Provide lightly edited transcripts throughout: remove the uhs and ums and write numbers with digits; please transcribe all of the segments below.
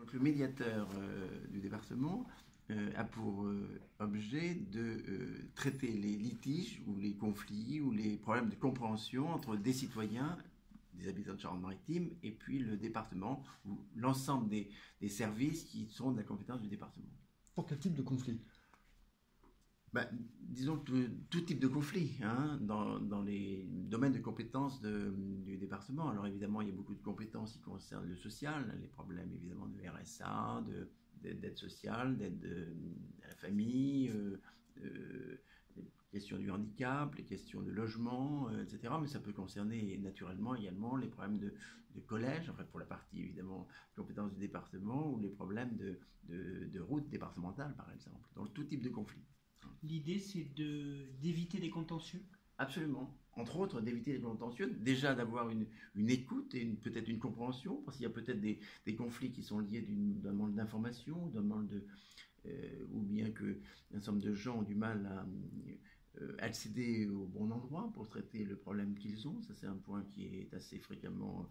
Donc le médiateur du département a pour objet de traiter les litiges ou les conflits ou les problèmes de compréhension entre des citoyens, des habitants de Charente-Maritime, et puis le département ou l'ensemble des services qui sont de la compétence du département. Pour quel type de conflit? Disons tout type de conflit dans les domaines de compétences du département. Alors évidemment, il y a beaucoup de compétences qui concernent le social, les problèmes évidemment de RSA, d'aide sociale, d'aide à la famille, les questions du handicap, les questions de logement, etc. Mais ça peut concerner naturellement également les problèmes de collège, enfin pour la partie évidemment compétences du département, ou les problèmes de routes départementales par exemple, dans tout type de conflit. L'idée, c'est d'éviter des contentieux? Absolument. Entre autres, d'éviter les contentieux, déjà d'avoir une écoute et peut-être une compréhension, parce qu'il y a peut-être des conflits qui sont liés d'un manque d'information, ou bien qu'un certain nombre de gens ont du mal à accéder au bon endroit pour traiter le problème qu'ils ont. Ça, c'est un point qui est assez fréquemment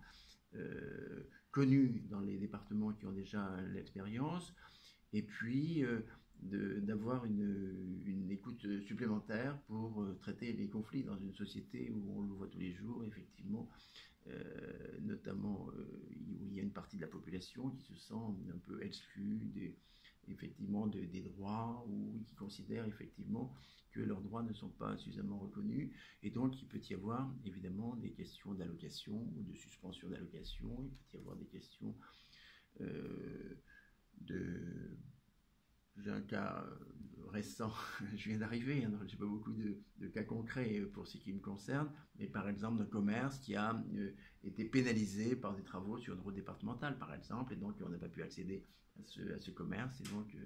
connu dans les départements qui ont déjà l'expérience. Et puis d'avoir une écoute supplémentaire pour traiter les conflits dans une société où on le voit tous les jours, effectivement, notamment où il y a une partie de la population qui se sent un peu exclue des droits, ou qui considèrent effectivement que leurs droits ne sont pas suffisamment reconnus, et donc il peut y avoir évidemment des questions d'allocation ou de suspension d'allocation, il peut y avoir des questions J'ai un cas récent, je viens d'arriver, donc je n'ai pas beaucoup de cas concrets pour ce qui me concerne, mais par exemple d'un commerce qui a été pénalisé par des travaux sur une route départementale, par exemple, et donc on n'a pas pu accéder à ce commerce, et donc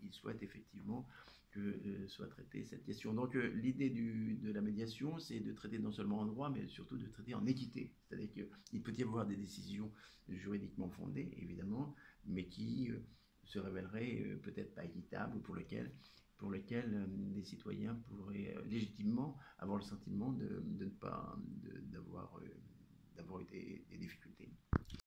il souhaite effectivement que soit traitée cette question. Donc l'idée de la médiation, c'est de traiter non seulement en droit, mais surtout de traiter en équité. C'est-à-dire qu'il peut y avoir des décisions juridiquement fondées, évidemment, mais qui se révélerait peut-être pas équitable, ou pour lequel des citoyens pourraient légitimement avoir le sentiment d'avoir eu des difficultés.